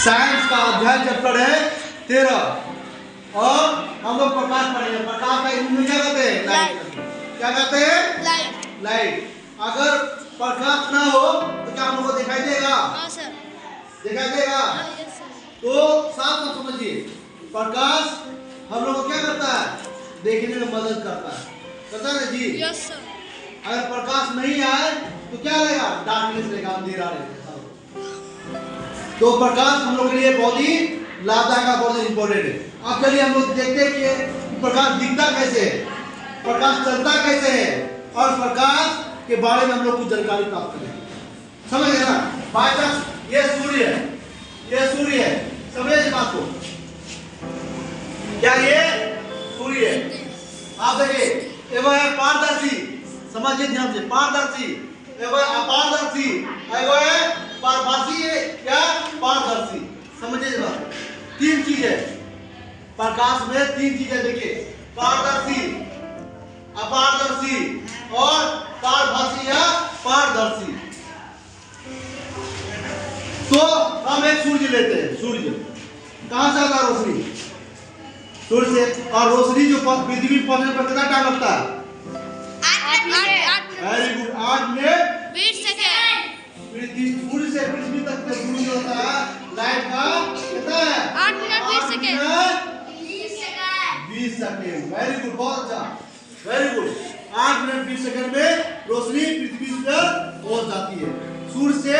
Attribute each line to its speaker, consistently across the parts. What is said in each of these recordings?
Speaker 1: Science का अध्याय chapter है 13 और हम लोग प्रकाश पढ़ेंगे। प्रकाश का इंग्लिश क्या कहते हैं? लाइट। क्या कहते हैं?
Speaker 2: लाइट।
Speaker 1: लाइट। अगर प्रकाश ना हो तो क्या हम लोग को दिखाई देगा?
Speaker 2: हाँ सर।
Speaker 1: दिखाई देगा? तो साफ साफ समझिए, प्रकाश हम लोग को क्या करता है? देखने में मदद करता है। पता है जी?
Speaker 2: Yes sir.
Speaker 1: अगर प्रकाश नहीं आए तो क्या रहेगा? डार्कनेस रहेगा, अंधेरा रहेगा। तो प्रकाश हम लोग के लिए बहुत ही लाभदायक, बहुत इंपॉर्टेंट है। अब चलिए हम लोग देखते हैं कि प्रकाश दिखता कैसे है, प्रकाश चलता कैसे है और प्रकाश के बारे में हम लोग कुछ जानकारी प्राप्त करें। समझ गए ना? बाय चांस ये सूर्य है, ये सूर्य है, समझे इस बात को? क्या ये सूर्य है? आप देखिए, एगो है पारदर्शी, समझिए ध्यान से, पारदर्शी, एगो है अपारदर्शी, एगो है पारभासी। है क्या? पारदर्शी। समझिए इस बात, तीन चीज है प्रकाश में, तीन चीजें देखिए, पारदर्शी, अपारदर्शी और पारभासी या पारदर्शी। तो हम एक सूर्य लेते हैं। सूर्य कहां से आता है? रोशनी सूर्य से। और रोशनी जो पृथ्वी पर पहुंचने पर कितना टाइम लगता है?
Speaker 2: 8 minute.
Speaker 1: Very good, 8 minute
Speaker 2: 20 second.
Speaker 1: सूर्य से पृथ्वी तक का दूरी जो होता है लाइट का कितना है?
Speaker 2: 8 minute 20 second.
Speaker 1: 20 second. Very good, बहुत अच्छा, वेरी गुड। 8 मिनट 20 सेकंड में रोशनी पृथ्वी पर पहुंच जाती है। सूर्य से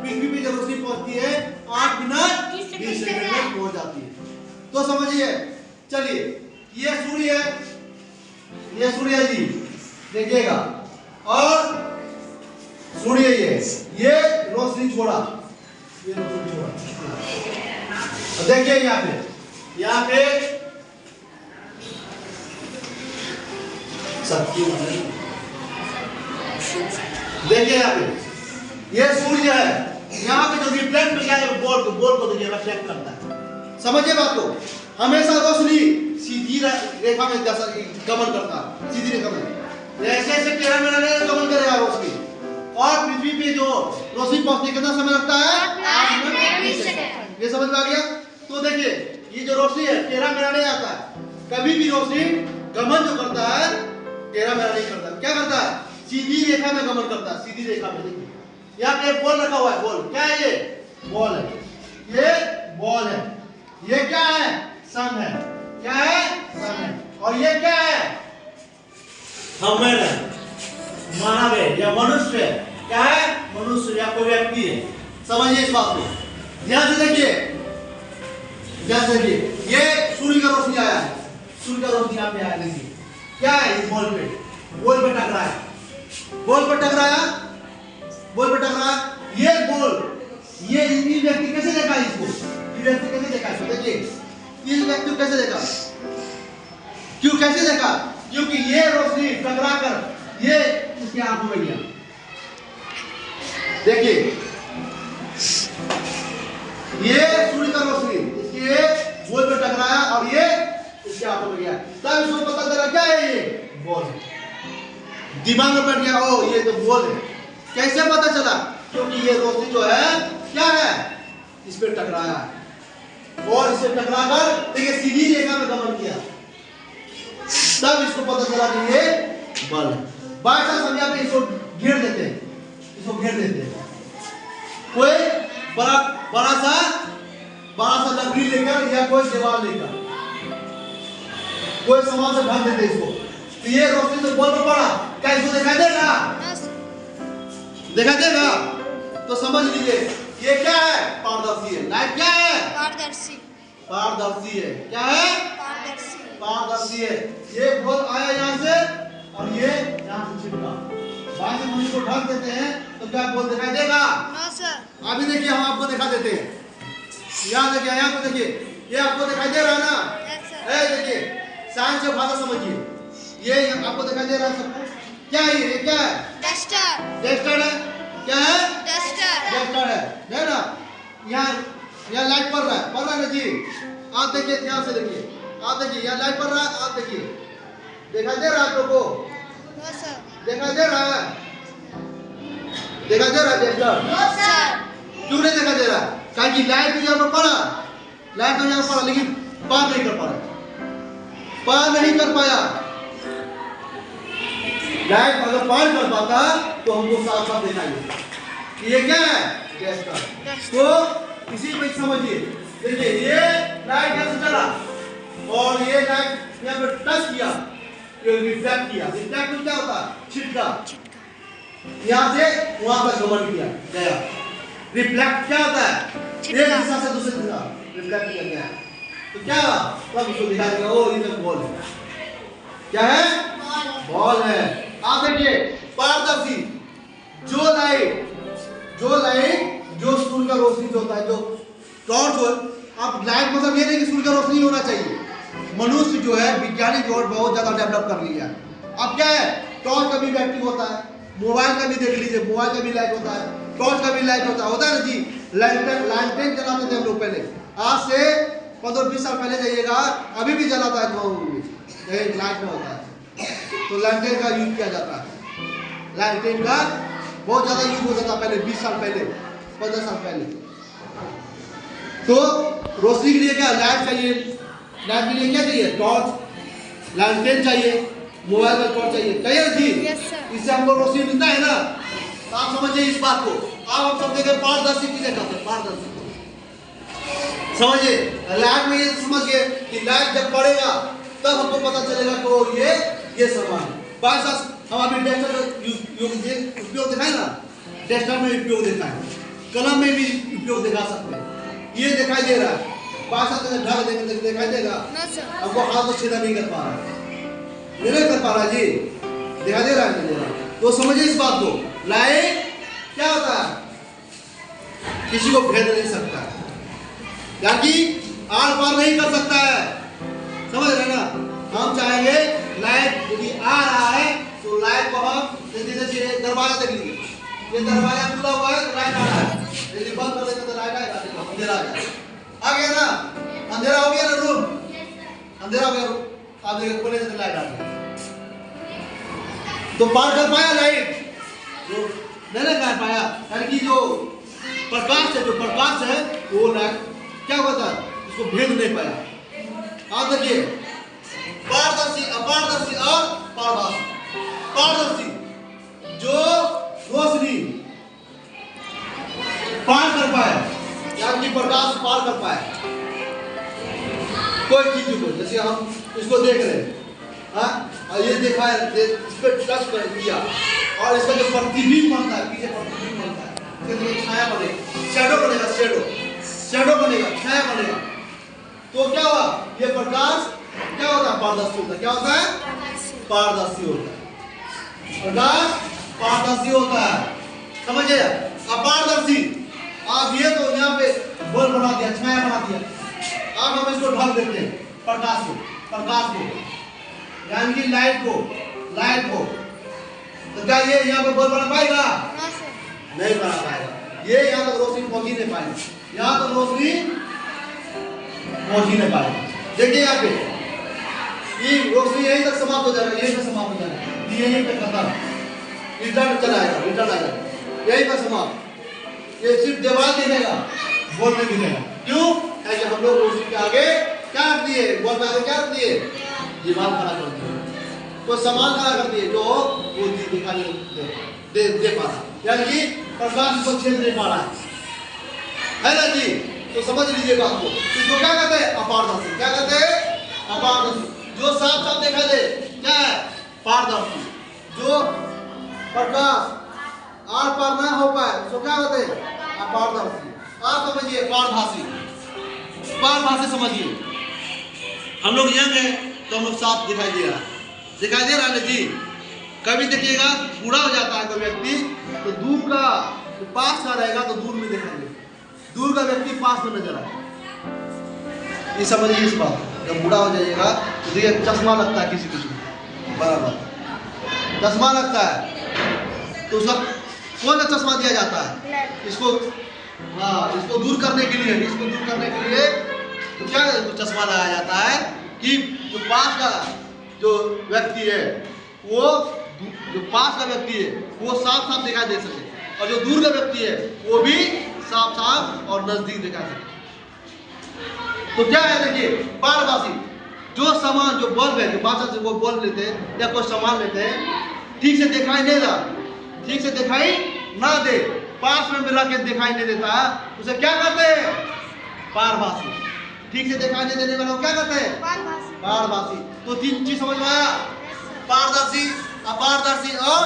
Speaker 1: पृथ्वी पे जब रोशनी पहुंचती है 8 मिनट 20 सेकंड में पहुंच जाती है। तो समझिए, चलिए ये सूर्य है, ये सूर्य जी देखिएगा, और सूर्य ये रोशनी छोड़ा, ये रोशनी छोड़ा। देखिए यहाँ पे देखिए यहाँ पे ये सूर्य है, यहाँ पे जो रिफ्लेक्ट किया है बोर्ड को देखिए, रिफ्लेक्ट करता है। समझिए बात को, हमेशा रोशनी सीधी रेखा में गमन करता है, सीधी रेखा में। ऐसे ऐसे टेढ़ा मेढ़ा गमन करेगा रोशनी, और पृथ्वी पे जो रोशनी पहुंचने कितना समय लगता है? 8 मिनट 20 सेकंड। ये समझ में आ गया? तो देखिए ये जो रोशनी है टेढ़ा मेढ़ा नहीं आता है, कभी भी रोशनी गमन जो करता है टेढ़ा मेढ़ा नहीं करता। क्या करता है? सीधी रेखा में गमन करता है, सीधी रेखा में। देखिए यहाँ पे बॉल रखा हुआ है, बॉल क्या है? ये बॉल है, ये बॉल है, ये क्या है? सन है। क्या है? सन है। और ये क्या है? ह्यूमन है, मानव है या मनुष्य है। क्या है? मनुष्य या कोई व्यक्ति है। समझिए इस बात को, ध्यान से देखिए, ध्यान से देखिए। ये सूर्य का रोशनी आया है, सूर्य का रोशनी यहाँ पे आया। देखिए क्या है? इस बॉल पे टकराया है, बॉल पे टकराया, बॉल पे टकराया। ये बॉल, ये व्यक्ति कैसे देखा इसको? ये व्यक्ति कैसे देखा इसको? देखिए इस व्यक्ति को कैसे देखा? क्यों कैसे देखा? क्योंकि ये रोशनी टकरा कर ये इसकी आंखों में गया। देखिए ये सूर्य का रोशनी इसके बॉल पे टकराया और ये इसके आंखों में गया, तब इसको पता चला क्या है? ये बॉल है। दिमाग में बैठ गया, ओ ये तो बॉल है। कैसे पता चला? क्योंकि ये रोशनी जो है क्या है? इस पे टकराया है और इसे टकराकर देखिए सीधी रेखा में गमन किया, तब इसको पता चला कि ये बल है। बाय चांस हम यहाँ पे इसको घेर देते हैं, इसको घेर देते हैं, कोई बड़ा सा लकड़ी लेकर या कोई दीवार लेकर कोई सामान से ढक देते इसको, तो ये रोशनी तो बॉल पर पड़ा, क्या इसको दिखाई देगा? दिखाई देगा? तो समझ लीजिए ये क्या है? पारदर्शी है। लाइट क्या है?
Speaker 2: पारदर्शी।
Speaker 1: पारदर्शी है। क्या है?
Speaker 2: पारदर्शी।
Speaker 1: पारदर्शी है। ये बॉल आया यहाँ से और ये यहाँ से छिपका, बाहर से हम इसको ढक देते हैं तो क्या बॉल दिखाई देगा?
Speaker 2: No sir.
Speaker 1: अभी देखिए हम आपको दिखा देते हैं, यहाँ देखिए, यहाँ पे देखिए, ये आपको दिखाई दे रहा है ना?
Speaker 2: Yes sir.
Speaker 1: देखिए साइंस का भाषा समझिए, ये आपको दिखाई दे रहा है सबको? क्या है ये? क्या है?
Speaker 2: डस्टर।
Speaker 1: डस्टर है। क्या है?
Speaker 2: डस्टर।
Speaker 1: डस्टर है ना? यहाँ लाइट पड़ रहा है ना जी? आप देखिए, ध्यान से देखिए, आप देखिए यहाँ लाइट पड़ रहा है, आप देखिए, दिखाई दे रहा है आप लोगों को?
Speaker 2: No sir.
Speaker 1: दिखाई दे रहा है? दिखाई दे रहा है डस्टर?
Speaker 2: No sir.
Speaker 1: क्यों नहीं दिखाई दे रहा? कि लाइट तो यहाँ पर पड़ा, लाइट तो यहाँ पड़ा, लेकिन पार नहीं कर पाया, पार नहीं कर पाया। लाइट अगर पार कर पाता तो हमको साफ साफ दिखाई देता। ये क्या है? टेस्टर। तो इसी पे समझिए, देखिए ये लाइट यहाँ से चला और ये लाइट यहाँ पे टच किया, ये रिफ्लेक्ट किया। रिफ्लेक्ट क्या होता है? छिटका, यहाँ से वहां पर गमन किया गया। रिफ्लेक्ट क्या होता है? एक दिशा से दूसरी दिशा रिफ्लेक्ट किया गया। तो क्या तब उसको दिखा देगा, ओ ये बॉल है। क्या है? बॉल है। आप देखिए पारदर्शी जो लाइट जो सूर्य का रोशनी जो होता है, जो टॉर्च हो, आप लाइट मतलब ये नहीं कि सूर्य का रोशनी होना चाहिए। मनुष्य जो है विज्ञानिक जो बहुत ज्यादा डेवलप कर लिया है। अब क्या है? टॉर्च का भी इफेक्टिव होता है, मोबाइल का भी देख लीजिए, मोबाइल का भी लाइट होता है, टॉर्च का भी लाइट होता है ना जी। लैंटेन जलाते थे हम लोग पहले, आज से 15-20 साल पहले जाइएगा, अभी भी जलाता है तो लाइट में होता है। तो लैंटेन का यूज किया जाता है, लैंटेन का बहुत ज्यादा यूज होता था पहले, 20 साल पहले, 15 साल पहले। तो रोशनी के लिए क्या लाइट चाहिए, लाइट के लिए क्या चाहिए? टॉर्च, लैंटेन चाहिए, मोबाइल का टॉर्च चाहिए ना जी। इससे हमको रोशनी मिलता है ना। तो आप समझिए इस बात को। आप हम सब देखें पारदर्शी किसे कहते हैं? पारदर्शी समझिए। लाइट में ये समझिए कि लाइट जब पड़ेगा तब हमको पता चलेगा तो ये सामान है। बाय चांस हम अभी टेस्टर उपयोग दिखाए ना, टेस्टर में उपयोग दिखाए, कलम में भी उपयोग दिखा सकते हैं। ये दिखाई दे रहा है, बाय चांस ढाल देंगे दिखाई देगा, हमको हाथ को छेदा नहीं कर पा रहा है, नहीं कर पा रहा जी, दिखाई दे रहा है। तो समझिए इस बात को। लाइट क्या होता है? किसी को भेद नहीं सकता, यानी आर पार नहीं कर सकता है। समझ रहे ना? हम चाहेंगे लाइट यदि आ रहा है तो लाइट को हम जैसे दरवाजा देख लीजिए, ये दरवाजा खुला हुआ है तो लाइट आ रहा है, यदि बंद कर देते तो लाइट आएगा, अंधेरा आ जाएगा। आ गया ना, अंधेरा हो गया ना, रूम अंधेरा हो गया, आप देखिए खोले तो लाइट आ गया। तो पार कर पाया लाइट? नहीं कर पाया, यानी कि जो प्रकाश है वो लाइट क्या होता है? उसको भेद नहीं पाया। आप देखिए पारदर्शी, अपारदर्शी और पारभासी। पारदर्शी जो रोशनी पार कर पाए, यानी प्रकाश पार कर पाए कोई चीज को, जैसे हम इसको देख रहे हैं, हाँ, और ये देखा है, इस पर टच कर दिया और इसका जो प्रतिबिंब बनता है, पीछे प्रतिबिंब बनता है, इसका छाया बनेगा, शैडो बनेगा, शैडो बनेगा, छाया बनेगा। तो क्या हुआ? ये प्रकाश क्या होता है? पारदर्शी होता है। क्या होता है? पारदर्शी होता है। प्रकाश पारदर्शी होता है, समझिए। अपारदर्शी, आप ये तो यहाँ पे बल बना दिया, छाया बना दिया, अब हम इसको ढक देते हैं प्रकाश को, यानी कि लाइट को। तो क्या ये यहाँ पे बल बना पाएगा? नहीं बना पाएगा। ये यहाँ तक रोशनी पहुंच ही नहीं पाएगा, यहाँ तक रोशनी पहुंच ही नहीं पाएगा। देखिए यहाँ पे ये रोशनी यहीं तक समाप्त हो जाएगा, यहीं पे समाप्त हो जाएगा, यहीं पे खत्म, रिटर्न चला आएगा, रिटर्न आ जाएगा, यहीं पर समाप्त। ये सिर्फ दीवार दिखेगा, बॉल में दिखेगा। क्यों? क्योंकि हम लोग रोशनी के आगे क्या रख दिए? बॉल में आगे क्या रख दिए? दीवार खड़ा कर दिए, तो सामान खड़ा कर दिए जो वो दिखाई दे पा रहा, यानी कि प्रकाश को छेद नहीं पा रहा है ना जी। तो समझ लीजिए बात को। इसको क्या कहते हैं? अपारदर्शी। क्या कहते हैं? अपारदर्शी। जो साफ साफ दिखाई दे क्या है? पारदर्शी। जो प्रकाश आर पार ना हो पाए तो क्या कहते हैं? अपारदर्शी। आप समझिए पारभासी, पारभासी समझिए। हम लोग यंग है तो हम लोग साफ दिखाई दे रहा है, ना जी। कभी देखिएगा बूढ़ा हो जाता है कोई व्यक्ति तो दूर का तो पास का रहेगा तो दूर में दिखाई देगा, दूर का व्यक्ति पास में नजर आएगा। ये समझिए इस बात। जब बूढ़ा हो जाइएगा तो देखिए चश्मा लगता है किसी किसी को, बराबर चश्मा लगता है तो उसका कौन सा चश्मा दिया जाता है? इसको, हाँ, इसको दूर करने के लिए, तो क्या चश्मा लगाया जाता है कि जो पास का जो व्यक्ति है वो साफ साफ दिखाई दे सके और जो दूर का व्यक्ति है वो भी साफ साफ और नजदीक दिखाई देता है। तो क्या है देखिए, पारभासी जो सामान, जो बल्ब है, जो भाषा से वो बल्ब लेते हैं या कोई सामान लेते हैं, ठीक से दिखाई नहीं देता, ठीक से दिखाई ना दे, पास में मिला के दिखाई नहीं देता, उसे क्या कहते हैं? पारभासी। ठीक से दिखाई नहीं देने वाला क्या कहते हैं? पारभासी। तो तीन चीज समझ में आया? पारदर्शी, अपारदर्शी और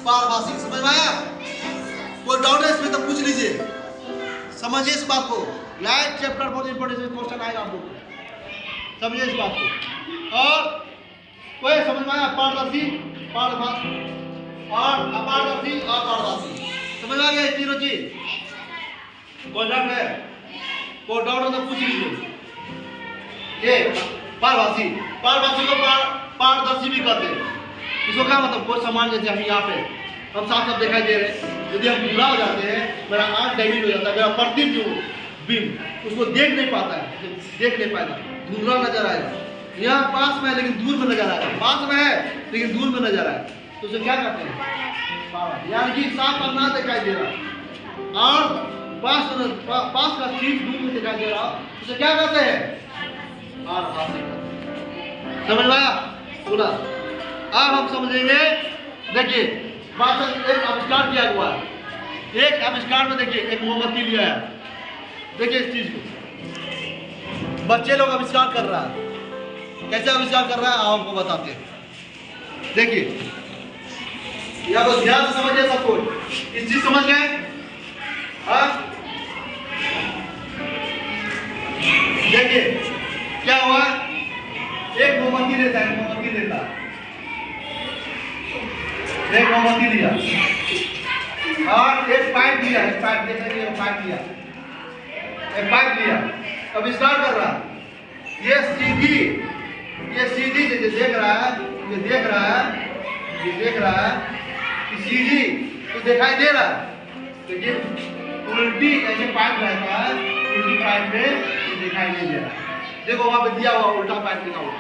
Speaker 1: पारभासी। समझ में आया? कोई डाउट है इसमें तो पूछ लीजिए, समझिए इस बात को। लाइट चैप्टर बहुत इंपॉर्टेंट क्वेश्चन आएगा आप लोग, समझिए इस बात को। और कोई समझ में आया? पारदर्शी, पारभासी और अपारदर्शी, अपारदर्शी। समझ में आ गया तीनों चीज? कोई डाउट है? कोई डाउट हो तो पूछ लीजिए। ये पारभासी, पारभासी को पारदर्शी भी कहते हैं। इसको क्या मतलब? कोई सामान जैसे हम यहाँ पे हम साफ साफ दिखाई दे रहे हैं, यदि हम धुंधला हो जाते हैं, मेरा आंख डैमेज हो जाता है, मेरा प्रतिबिंब उसको देख नहीं पाता है, देख नहीं पाएगा, धुंधला नजर आएगा। यहाँ पास में है लेकिन दूर में नजर आएगा, पास में है लेकिन दूर में नजर आएगा, तो उसे क्या कहते हैं? यानी कि साफ साफ ना दिखाई दे रहा और पास का चीज दूर में दिखाई दे रहा, उसे क्या कहते हैं? पारभासी। समझ में आया? बोला। अब हम समझेंगे, देखिए एक आविष्कार किया हुआ है, एक आविष्कार में देखिए एक मोमबत्ती लिया है, देखिए इस चीज को बच्चे लोग आविष्कार कर रहा है। कैसे आविष्कार कर रहा है आप हमको बताते हैं। देखिए या तो ध्यान से समझिए सब कुछ, इस चीज समझ गए? देखिए क्या हुआ, एक मोमबत्ती लेता है, मोमबत्ती लेता है, एक मोमबत्ती लिया और एक पाइप लिया, एक पाइप देखिए पाइप लिया, एक पाइप लिया, आविष्कार कर रहा है। ये सीधी देख रहा है, ये देख रहा है, ये देख रहा है, सीधी तो दिखाई दे रहा है, लेकिन उल्टी ऐसे पाइप रहता है, उल्टी पाइप में ये दिखाई नहीं दे रहा। देखो वहां पे दिया हुआ उल्टा पाइप लिखा हुआ,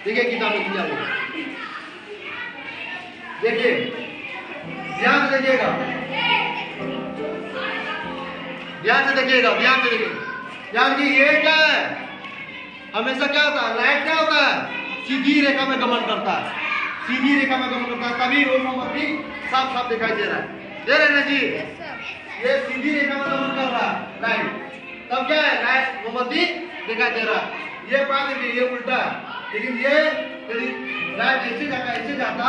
Speaker 1: देखिए किताब में दिया हुआ, देखिए ध्यान से देखिएगा, ध्यान से देखिएगा, ध्यान से देखिएगा। यानी कि ये क्या है, हमेशा क्या होता है, लाइट क्या होता है, सीधी रेखा में गमन करता है, सीधी रेखा में गमन करता है, तभी वो मोमबत्ती साफ साफ दिखाई दे रहा है। दे रहे ना जी? ये सीधी रेखा में गमन कर रहा है लाइट, तब क्या है, लाइट मोमबत्ती दिखाई दे रहा है। ये बात है, ये उल्टा है, लेकिन ये यदि लाइट ऐसे जाता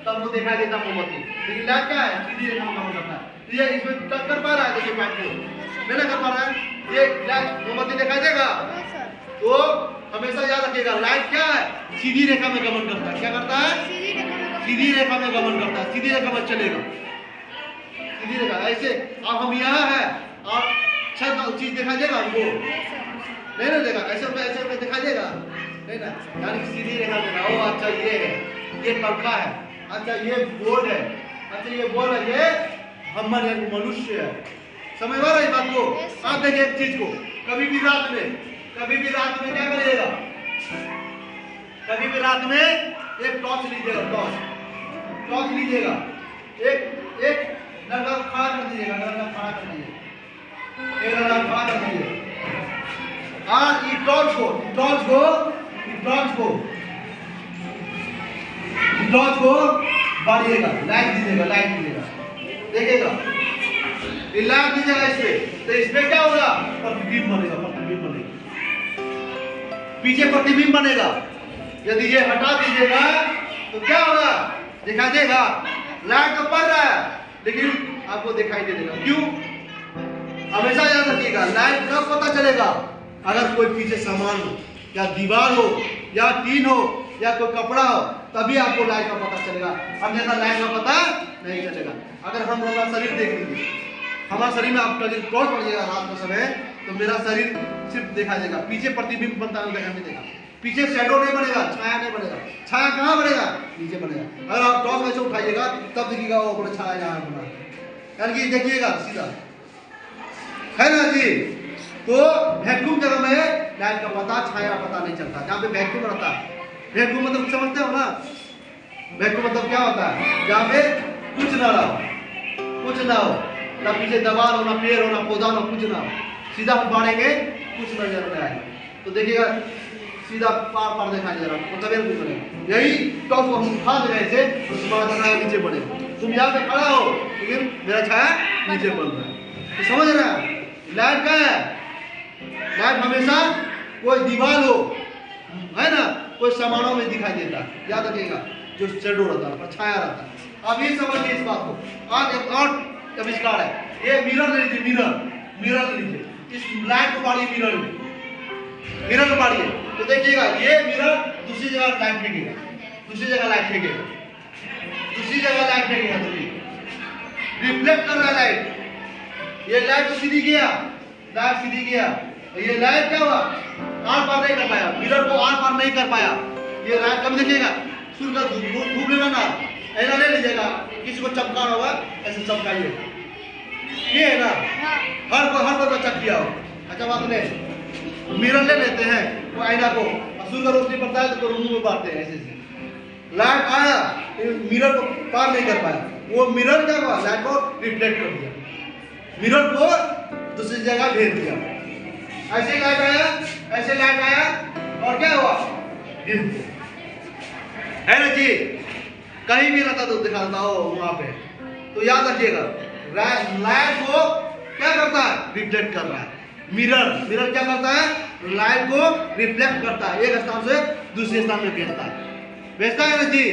Speaker 1: तब वो दिखाई देता मोमबत्ती, लेकिन लाइट क्या है, सीधी रेखा में गमन करता है। ये इसमें टच कर पा रहा है, देखिए पाइप को नहीं कर पा रहा है, ये लाइट मोमबत्ती दिखाई देगा। तो हमेशा याद रखिएगा, लाइट क्या है, सीधी रेखा में गमन करता है। क्या करता है? सीधी रेखा में गमन करता है, सीधी रेखा में चलेगा, सीधी रेखा। ऐसे अब हम यहाँ है और छत चीज दिखाई देगा हमको, नहीं ना देगा, ऐसे दिखाई देगा नहीं ना, यानी सीधी रेखा देगा। ओ अच्छा ये है, ये पंखा है, अच्छा ये बोर्ड है, अच्छा ये बोर्ड है, ये हमर मनुष्य है। समझ में आ रहा है बात को? आप देखिए एक चीज को, कभी भी रात में क्या करिएगा, कभी भी रात में एक टॉर्च लीजिएगा, टॉर्च लीजिएगा, एक लड़का खड़ा कर दीजिएगा, लड़का खड़ा कर दीजिएगा, एक लड़का खड़ा कर दीजिएगा और ये टॉर्च को बारिएगा, लाइट दीजिएगा, देखिएगा ये लाइट दीजिएगा इसमें, तो इसमें क्या होगा, प्रतिबिंब बनेगा, पीछे प्रतिबिंब बनेगा। यदि ये हटा दीजिएगा तो क्या होगा, दिखाई देगा, लाइट तो पड़ रहा है लेकिन आपको दिखाई नहीं देगा। क्यों? हमेशा याद रखिएगा, लाइट कब पता चलेगा, अगर कोई पीछे सामान हो या दीवार हो या टीन हो या कोई कपड़ा हो, तभी आपको लाइट का पता चलेगा, अन्यथा लाइट का पता नहीं चलेगा। अगर हम हमारा शरीर देख लीजिए, हमारे शरीर में आप टॉर्च पड़िएगा रात के समय, तो मेरा शरीर सिर्फ दिखाई देगा, पीछे प्रतिबिंब बनता है दिखाई नहीं देगा, पीछे शैडो नहीं बनेगा, छाया नहीं बनेगा। छाया कहाँ बनेगा? नीचे बनेगा। अगर आप टॉर्च वैसे उठाइएगा तब देखिएगा वो अपना छाया यहाँ बना, यानी कि देखिएगा सीधा, है ना जी? तो वैक्यूम जगह में लाइट का पता, छाया पता नहीं चलता। जहाँ पे वैक्यूम रहता है, वैक्यूम मतलब समझते हो ना, वैक्यूम मतलब क्या होता है, जहाँ पे कुछ ना हो ना पीछे दीवार हो, ना पेड़ हो, ना पौधा, ना कुछ ना हो। सीधा हम बाढ़ेंगे, कुछ नजर नहीं आएगा। तो देखिएगा सीधा पार पार दिखाई दे रहा है, मतलब कुछ नहीं। यही टॉप को हम उठा दे रहे थे, तो तुम्हारा छाया नीचे पड़े। तुम यहाँ पे खड़ा हो, लेकिन मेरा छाया नीचे पड़ रहा है। तो समझ रहे हैं? लाइट क्या है? लाइट हमेशा कोई दीवार हो, है ना, कोई सामानों में दिखाई देता है। याद रखिएगा, जो शेडो रहता है, पर छाया रहता है। अब ये समझिए इस बात को। आज एक और आविष्कार है, ये मिरर ले लीजिए, मिरर ले लीजिए, इस लाइट को बाढ़िए, मिरर को बाढ़िए, तो देखिएगा ये मिरर दूसरी जगह लाइट फेंकेगा, दूसरी जगह लाइट फेंकेगा, दूसरी जगह लाइट फेंकेगा, रिफ्लेक्ट कर रहा है लाइट। ये लाइट तो सीधी गया, लाइट सीधी गया, ये लाइट क्या हुआ, आर पार नहीं कर पाया, मिरर को आर पार नहीं कर पाया। ये लाइट कब देखिएगा, सूर्य का धूप लेना ना, ऐसा ले लीजिएगा, किसी को चमकाना होगा ऐसे चमकाइए, ये है ना, हर कोई चमक दिया हो। अच्छा बात नहीं, मिरर ले लेते हैं वो आईना को, सूर्य का रोशनी पड़ता है तो मुंह में बांटते हैं, ऐसे लाइट आया, मिरर को पार नहीं कर पाया, वो मिरर क्या हुआ, लाइट को रिफ्लेक्ट कर दिया, मिरर को दूसरी जगह भेज दिया। ऐसे लाइट आया, ऐसे लाइट आया, और क्या हुआ, गिर गया, है ना जी। कहीं भी रहता तो दिखाता हो वहां पे। तो याद रखिएगा, लाइट को क्या करता है, रिफ्लेक्ट कर रहा है। मिरर क्या करता है, लाइट को रिफ्लेक्ट करता है, एक स्थान से दूसरे स्थान में भेजता है ना जी।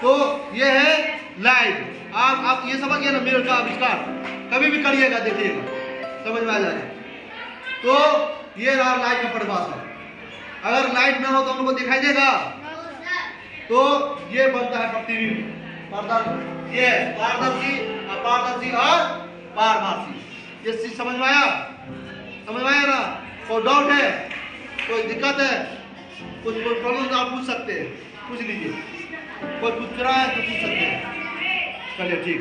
Speaker 1: तो ये है लाइट। आप ये समझ गए ना, मिरर का आविष्कार कभी भी करिएगा, देखिएगा, समझ में आ जाएगा। तो ये रहा लाइट का परिभाषा। अगर लाइट ना हो तो हम लोग को दिखाई देगा, तो ये बनता है प्रतिबिंब, ये पारदर्शी, अपारदर्शी और पारभासी। ये चीज समझ में आया, समझ में आया ना? कोई डाउट है, कोई दिक्कत है, कुछ प्रॉब्लम आप पूछ सकते हैं, पूछ लीजिए, कोई पूछ रहा है तो पूछ सकते हैं। चलिए ठीक।